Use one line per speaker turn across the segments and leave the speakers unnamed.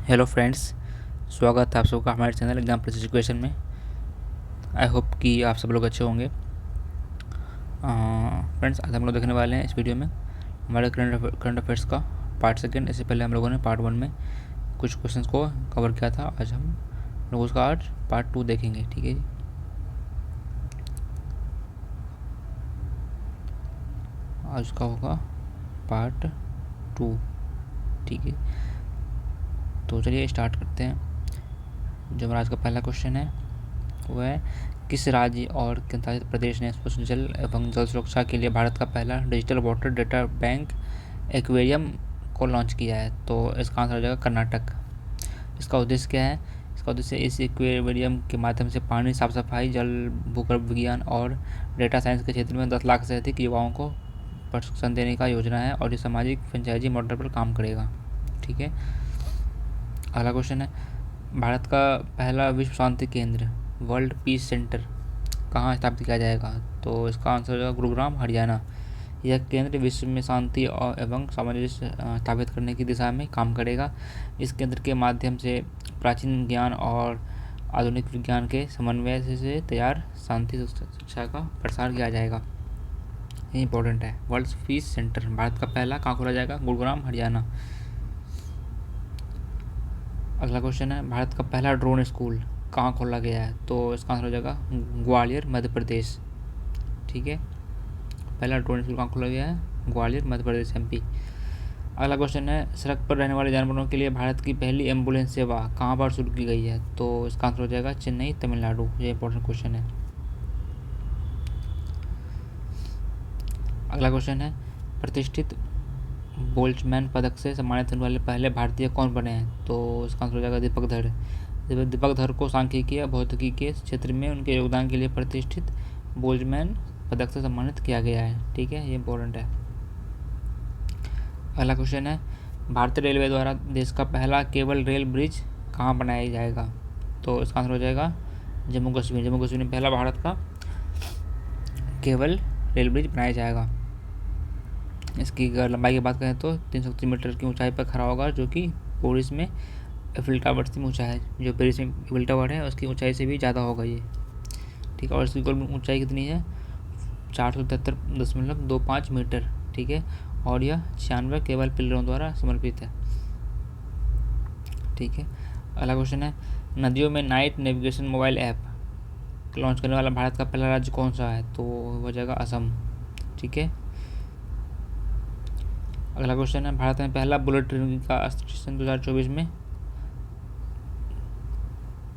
Hello friends, स्वागत है आप सबका हमारे चैनल एग्जाम प्रेस एजुकेशन में। आई होप कि आप सब लोग अच्छे होंगे। फ्रेंड्स, आज हम लोग देखने वाले हैं इस वीडियो में हमारे करंट अफेयर्स का पार्ट सेकेंड। इससे पहले हम लोगों ने पार्ट वन में कुछ क्वेश्चंस को कवर किया था। आज हम लोग उसका आज पार्ट टू देखेंगे। ठीक है जी। आज उसका होगा पार्ट टू। ठीक है, तो चलिए स्टार्ट करते हैं। जो हमारा आज का पहला क्वेश्चन है वो है, किस राज्य और केंद्रशासित प्रदेश ने स्वच्छ जल एवं जल सुरक्षा के लिए भारत का पहला digital water data bank aquarium को लॉन्च किया है? तो इसका आंसर हो जाएगा कर्नाटक। इसका उद्देश्य क्या है? इसका उद्देश्य इस एक्वेरियम के माध्यम से पानी, साफ सफाई, जल, भूगर्भ विज्ञान और डेटा साइंस के क्षेत्र में 10 लाख से अधिक युवाओं को प्रशिक्षण देने का योजना है और ये सामाजिक फ्रेंचाइजी मॉडल पर काम करेगा। ठीक है, अगला क्वेश्चन है, भारत का पहला विश्व शांति केंद्र वर्ल्ड पीस सेंटर कहाँ स्थापित किया जाएगा? तो इसका आंसर हो जाएगा गुरुग्राम, हरियाणा। यह केंद्र विश्व में शांति एवं सामंजस्य स्थापित करने की दिशा में काम करेगा। इस केंद्र के माध्यम से प्राचीन ज्ञान और आधुनिक विज्ञान के समन्वय से तैयार शांति शिक्षा का प्रसार किया जाएगा। ये इंपॉर्टेंट है। वर्ल्ड पीस सेंटर भारत का पहला कहाँ खोला जाएगा? गुरुग्राम, हरियाणा। अगला क्वेश्चन है, भारत का पहला ड्रोन स्कूल कहाँ खोला गया है? तो इसका आंसर हो जाएगा ग्वालियर, मध्य प्रदेश। ठीक है, पहला ड्रोन स्कूल कहाँ खोला गया है? ग्वालियर, मध्य प्रदेश, एमपी। अगला क्वेश्चन है, सड़क पर रहने वाले जानवरों के लिए भारत की पहली एम्बुलेंस सेवा कहाँ पर शुरू की गई है? तो इसका आंसर हो जाएगा चेन्नई, तमिलनाडु। ये इंपॉर्टेंट क्वेश्चन है। अगला क्वेश्चन है, प्रतिष्ठित बोल्ट्जमैन पदक से सम्मानित होने वाले पहले भारतीय कौन बने हैं? तो इसका आंसर हो जाएगा दीपक धर। दीपक धर को सांख्यिकी भौतिकी के क्षेत्र में उनके योगदान के लिए प्रतिष्ठित बोल्ट्जमैन पदक से सम्मानित किया गया है। ठीक है, ये इंपॉर्टेंट है। अगला क्वेश्चन है, भारतीय रेलवे द्वारा देश का पहला केबल रेल ब्रिज कहाँ बनाया जाएगा? तो इसका आंसर हो जाएगा जम्मू कश्मीर। जम्मू कश्मीर में पहला भारत का केबल रेल ब्रिज बनाया जाएगा। इसकी अगर लंबाई की बात करें तो 330 मीटर की ऊंचाई पर खड़ा होगा, जो कि पेरिस में एफिल टावर से ऊँचा है। जो पेरिस में एफिल टावर है उसकी ऊंचाई से भी ज़्यादा होगा ये। ठीक है, और इसकी कुल ऊंचाई कितनी है? 473.25 मीटर। ठीक है, और यह 96 केबल पिलरों द्वारा समर्पित है। ठीक है, अगला क्वेश्चन है, नदियों में night navigation mobile app launch करने वाला भारत का पहला राज्य कौन सा है? तो हो जाएगा असम। ठीक है, अगला क्वेश्चन है, भारत में पहला बुलेट ट्रेन का स्टेशन 2024 में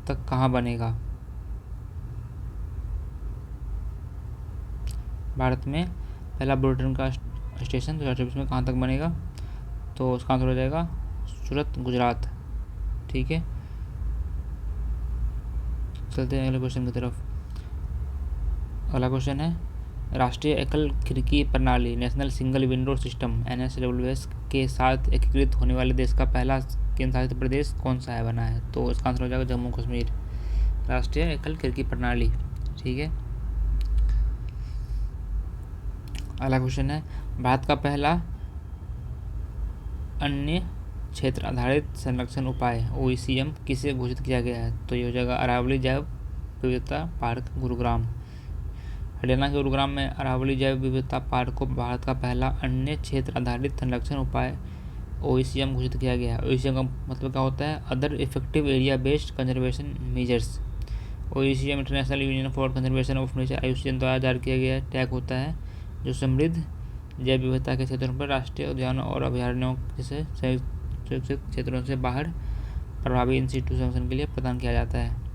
तक कहाँ बनेगा? भारत में पहला बुलेट ट्रेन का स्टेशन 2024 में कहाँ तक बनेगा? तो उसका आंसर हो जाएगा सूरत, गुजरात। ठीक है, चलते हैं अगले क्वेश्चन की तरफ। अगला क्वेश्चन है, राष्ट्रीय एकल खिड़की प्रणाली national single window system NSWS के साथ एकीकृत होने वाले देश का पहला केंद्र शासित प्रदेश कौन सा है बना है? तो इसका आंसर हो जाएगा जम्मू कश्मीर, राष्ट्रीय एकल खिड़की प्रणाली। ठीक है, अगला क्वेश्चन है, भारत का पहला अन्य क्षेत्र आधारित संरक्षण उपाय OECM किसे घोषित किया गया है? तो ये हो जाएगा अरावली जैव विविधता पार्क, गुरुग्राम। हरियाणा के गुरुग्राम में अरावली जैव विविधता पार्क को भारत का पहला अन्य क्षेत्र आधारित संरक्षण उपाय OECM घोषित किया गया है। OECM का मतलब क्या होता है? Other effective area based conservation measures. OECM international union for conservation of nature IUCN द्वारा जारी किया गया टैग होता है, जो समृद्ध जैव विविधता के क्षेत्रों पर राष्ट्रीय उद्यानों और अभयारण्यों जैसे संरक्षित क्षेत्रों से बाहर प्रभावी इन सिटू संरक्षण के लिए प्रदान किया जाता है।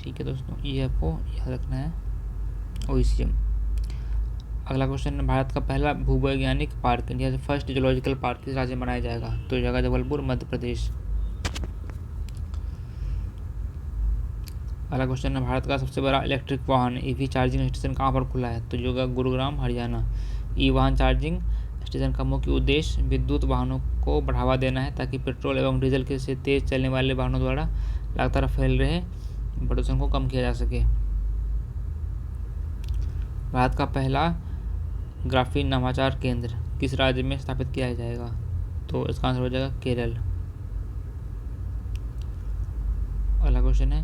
ठीक है दोस्तों, ये आपको याद रखना है OECM। अगला क्वेश्चन है, भारत का पहला भूवैज्ञानिक park India first zoological park किस राज्य में बनाया जाएगा? तो जगह जबलपुर, मध्य प्रदेश। अगला क्वेश्चन है, भारत का सबसे बड़ा इलेक्ट्रिक वाहन EV चार्जिंग स्टेशन कहाँ पर खुला है? तो जगह गुरुग्राम, हरियाणा। ई वाहन चार्जिंग स्टेशन का मुख्य उद्देश्य विद्युत वाहनों को बढ़ावा देना है, ताकि पेट्रोल एवं डीजल के से तेज चलने वाले वाहनों द्वारा लगातार फैल रहे प्रदूषण को कम किया जा सके। भारत का पहला ग्राफीन नवाचार केंद्र किस राज्य में स्थापित किया जाएगा? तो इसका आंसर हो जाएगा केरल। अगला क्वेश्चन है,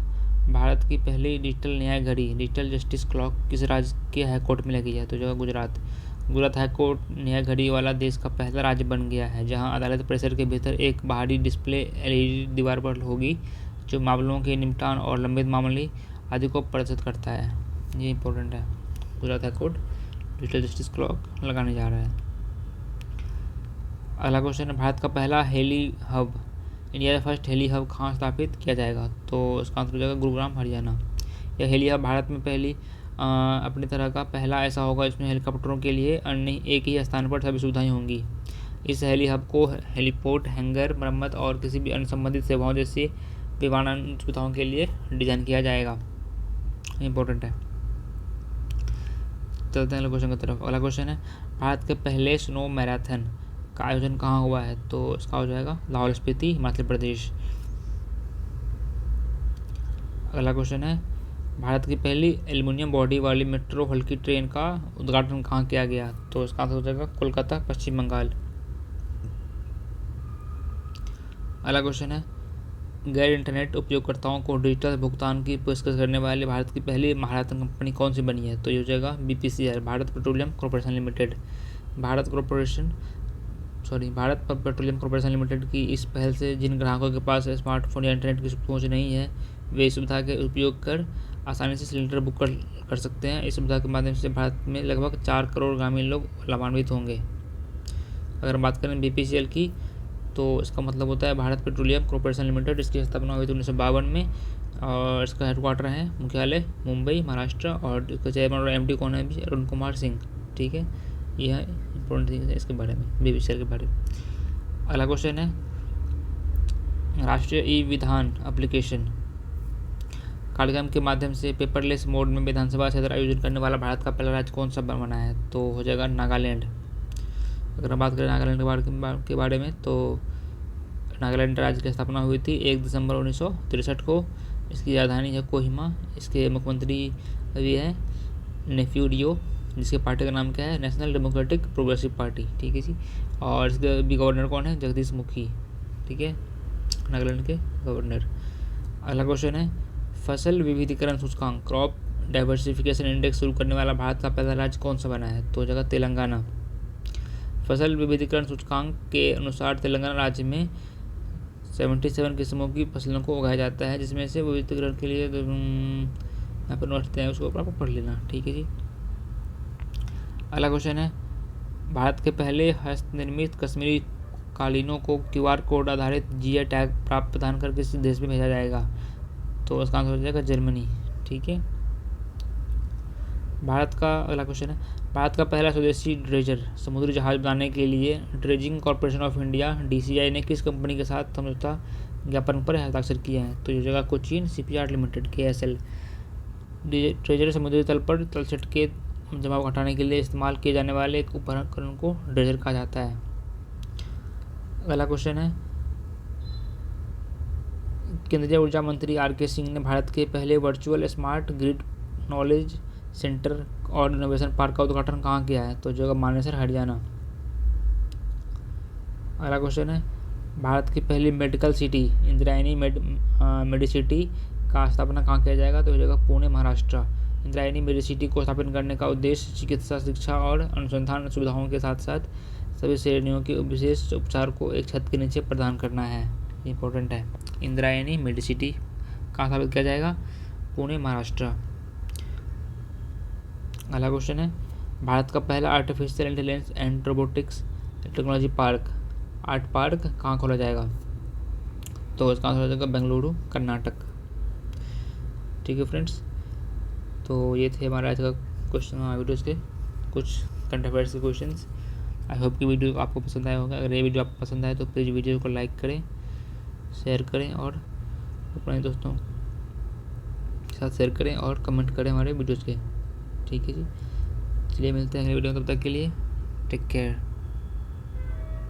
भारत की पहली डिजिटल न्याय घड़ी डिजिटल जस्टिस क्लॉक किस राज्य के हाईकोर्ट में लगी है? तो जगह गुजरात। गुजरात हाईकोर्ट न्याय घड़ी वाला देश का पहला राज्य बन गया है जहां अदालत परिसर के भीतर एक बाहरी डिस्प्ले एलईडी दीवार पर होगी जो मामलों के निपटान और लंबित मामले आदि को प्रदर्शित करता है। ये इंपॉर्टेंट है। Gujarat high court digital justice clock लगाने जा रहा है। अगला क्वेश्चन है, भारत का पहला हेली हब इंडिया का फर्स्ट हेली हब कहाँ स्थापित किया जाएगा? तो इसका आंसर हो जाएगा गुरुग्राम, हरियाणा। यह हेली हब भारत में पहली अपनी तरह का पहला ऐसा होगा जिसमें हेलीकॉप्टरों के लिए अन्य एक ही स्थान पर सभी सुविधाएं होंगी। इस हेली हब को हेलीपोर्ट, हैंगर, मरम्मत और किसी भी अन्य संबंधित सेवाओं जैसी विमानन सुविधाओं के लिए डिजाइन किया जाएगा। इम्पोर्टेंट है। चलते हैं अगले क्वेश्चन की तरफ। अगला क्वेश्चन है, भारत के पहले स्नो मैराथन का आयोजन कहाँ हुआ है? तो इसका हो जाएगा लाहौल स्पीति, हिमाचल प्रदेश। अगला क्वेश्चन है, भारत की पहली एल्युमिनियम बॉडी वाली मेट्रो हल्की ट्रेन का उद्घाटन कहाँ किया गया? तो इसका आंसर हो जाएगा कोलकाता, पश्चिम बंगाल। अगला क्वेश्चन है, गैर इंटरनेट उपयोगकर्ताओं को डिजिटल भुगतान की पेशकश करने वाली भारत की पहली महारथन कंपनी कौन सी बनी है? तो ये हो जाएगा BPCL, Bharat petroleum corporation limited. Bharat petroleum corporation limited की इस पहल से जिन ग्राहकों के पास स्मार्टफोन या इंटरनेट की पहुंच नहीं है वे इस सुविधा के उपयोग कर आसानी से सिलेंडर बुक कर सकते हैं। इस सुविधा के माध्यम से भारत में लगभग 4 करोड़ ग्रामीण लोग लाभान्वित होंगे। अगर बात करें बीपीसीएल की तो इसका मतलब होता है भारत पेट्रोलियम कॉर्पोरेशन लिमिटेड। इसकी स्थापना हुई थी 1952 में और इसका हेडक्वार्टर है मुख्यालय मुंबई, महाराष्ट्र। और इसका चेयरमैन और एमडी कौन है? अरुण कुमार सिंह। ठीक है, यह इंपॉर्टेंट थिंग है इसके बारे में, बीपीसीएल के बारे में। अगला क्वेश्चन है, राष्ट्रीय ई विधान एप्लीकेशन कार्यक्रम के माध्यम से पेपरलेस मोड में विधानसभा क्षेत्र आयोजन करने वाला भारत का पहला राज्य कौन सा बना है? तो हो जाएगा नागालैंड। अगर हम बात करें नागालैंड के बारे में तो नागालैंड राज्य की स्थापना हुई थी 1 दिसंबर 1963 को। इसकी राजधानी है कोहिमा। इसके मुख्यमंत्री अभी है नेफ्यू रियो, जिसके पार्टी का नाम क्या है? National democratic progressive party. ठीक है जी। और इसके भी गवर्नर कौन है? जगदीश मुखी। ठीक है, नागालैंड के गवर्नर। अगला क्वेश्चन है, फसल विविधीकरण सूचकांक क्रॉप डाइवर्सिफिकेशन इंडेक्स शुरू करने वाला भारत का पहला राज्य कौन सा बना है? तो जगह तेलंगाना। फसल विविधीकरण सूचकांक के अनुसार तेलंगाना राज्य में 77 किस्मों की फसलों को उगाया जाता है, जिसमें से विविधीकरण के लिए यहाँ पर नोट हैं, उसको आपको पढ़ लेना। ठीक है जी। अगला क्वेश्चन है, भारत के पहले हस्तनिर्मित कश्मीरी कालीनों को क्यूआर कोड आधारित जीआई टैग प्राप्त प्रदान कर किस देश में भेजा जाएगा? तो इसका आंसर हो जाएगा जर्मनी। ठीक है। अगला क्वेश्चन है, भारत का पहला स्वदेशी ड्रेजर समुद्री जहाज बनाने के लिए dredging corporation of India DCI ने किस कंपनी के साथ समझौता ज्ञापन पर हस्ताक्षर किया है? तो ये जगह Cochin shipyard limited KSL। Dredger समुद्री तल पर तलछट के जमाव हटाने के लिए इस्तेमाल किए जाने वाले एक उपकरण को ड्रेजर कहा जाता है। अगला क्वेश्चन है, केंद्रीय ऊर्जा मंत्री RK सिंह ने भारत के पहले virtual smart grid knowledge centre और इनोवेशन पार्क का उद्घाटन कहाँ किया है? तो जगह मानेसर, हरियाणा। अगला क्वेश्चन है, भारत की पहली मेडिकल सिटी इंद्रायणी मेडिसिटी का स्थापना कहाँ किया जाएगा? तो जगह पुणे, महाराष्ट्र। इंद्रायणी मेडिसिटी को स्थापित करने का उद्देश्य चिकित्सा, शिक्षा और अनुसंधान सुविधाओं के साथ साथ सभी श्रेणियों के विशेष उपचार को एक छत के नीचे प्रदान करना है। इंपॉर्टेंट है। इंद्रायणी मेडिसिटी कहाँ स्थापित किया जाएगा? पुणे, महाराष्ट्र। अगला क्वेश्चन है, भारत का पहला artificial intelligence and robotics technology park art park कहाँ खोला जाएगा? तो इसका आंसर हो जाएगा बेंगलुरु, कर्नाटक। ठीक है फ्रेंड्स, तो ये थे हमारे आज का क्वेश्चन वीडियोज़ के कुछ करंट अफेयर्स के क्वेश्चंस। आई होप कि वीडियो आपको पसंद आया होगा। अगर ये वीडियो आपको पसंद आए तो प्लीज़ वीडियो को लाइक करें, शेयर करें और अपने दोस्तों के साथ शेयर करें और कमेंट करें हमारे वीडियोज़ के। ठीक है जी, चलिए मिलते हैं अगले वीडियो में, तब तक के लिए टेक केयर।